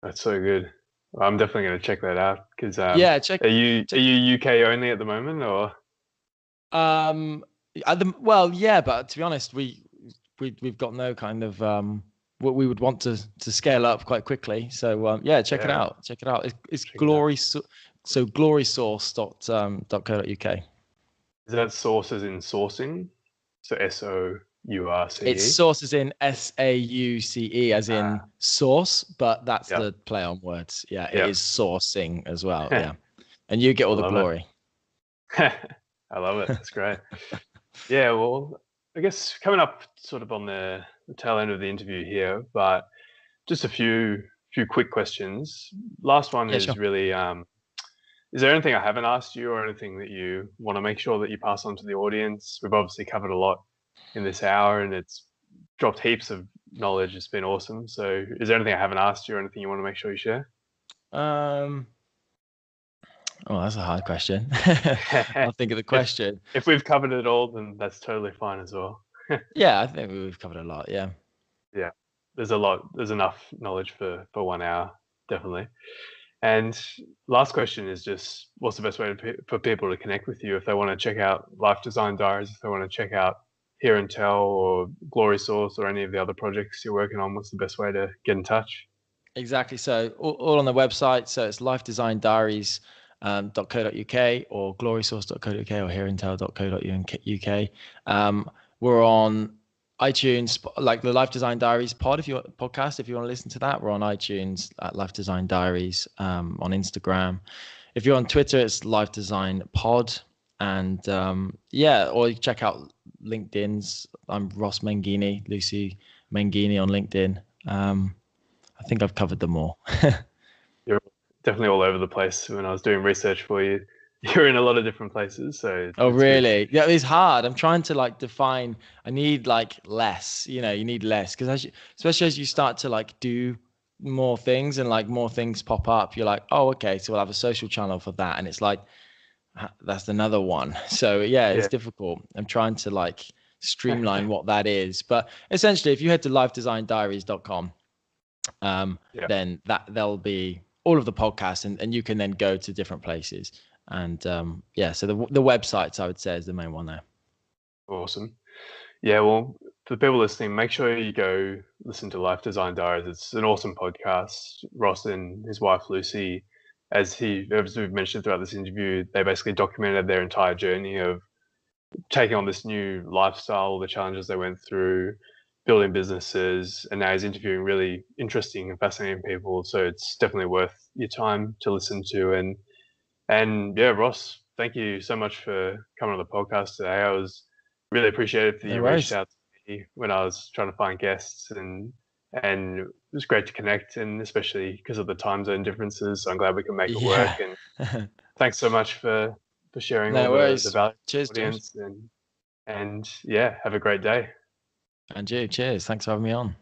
That's so good. Well, I'm definitely going to check that out because Yeah, check. are you UK only at the moment, or? Well, yeah, but to be honest, we've got no kind of what we would want to scale up quite quickly. So yeah, check it out. Check it out. It's Glory. So glorysource.co.uk. Is that sources in sourcing? So SOURCE? It's sources in SAUCE, as in source, but that's the play on words. Yeah, it is sourcing as well. Yeah, and you get all the glory. I love it. That's great. Yeah, well, I guess coming up sort of on the tail end of the interview here, but just a few quick questions. Last one is sure. really, is there anything I haven't asked you, or anything that you want to make sure that you pass on to the audience? We've obviously covered a lot in this hour, and it's dropped heaps of knowledge. It's been awesome. So is there anything I haven't asked you, or anything you want to make sure you share? Oh, that's a hard question. I'll think of the question. If we've covered it all, then that's totally fine as well. Yeah, I think we've covered a lot. Yeah. Yeah, there's a lot. There's enough knowledge for 1 hour, definitely. And last question is just, what's the best way for people to connect with you if they want to check out Life Design Diaries, if they want to check out Hear and Tell or Glory Source or any of the other projects you're working on? What's the best way to get in touch? Exactly. So all on the website. So it's lifedesigndiaries.co.uk or glorysource.co.uk or hearandtell.co.uk. We're on iTunes, like the Life Design Diaries podcast. If you want to listen to that, we're on iTunes at Life Design Diaries. On Instagram, if you're on Twitter, it's Life Design Pod. And or you check out LinkedIn's. I'm Ross Menghini, Lucy Menghini on LinkedIn. I think I've covered them all. You're definitely all over the place. When I was doing research for you, you're in a lot of different places. So oh, really? Yeah, it's hard. I'm trying to define. I need less. You need less, because especially as you start to do more things and more things pop up, you're like, oh, okay, so we'll have a social channel for that, and it's like that's another one. So yeah, it's difficult. I'm trying to streamline what that is, but essentially, if you head to lifedesigndiaries.com. Then there'll be all of the podcasts, and you can then go to different places. And so the websites, I would say, is the main one there. Awesome. Yeah, well, for the people listening, make sure you go listen to Life Design Diaries. It's an awesome podcast. Ross and his wife Lucy, as we've mentioned throughout this interview, they basically documented their entire journey of taking on this new lifestyle, the challenges they went through, building businesses, and now he's interviewing really interesting and fascinating people. So it's definitely worth your time to listen to. And yeah, Ross, thank you so much for coming on the podcast today. I was really appreciative that you reached out to me when I was trying to find guests, and it was great to connect, and especially because of the time zone differences. So I'm glad we can make it work. And thanks so much for sharing all the value to the audience. And yeah, have a great day. And you, cheers. Thanks for having me on.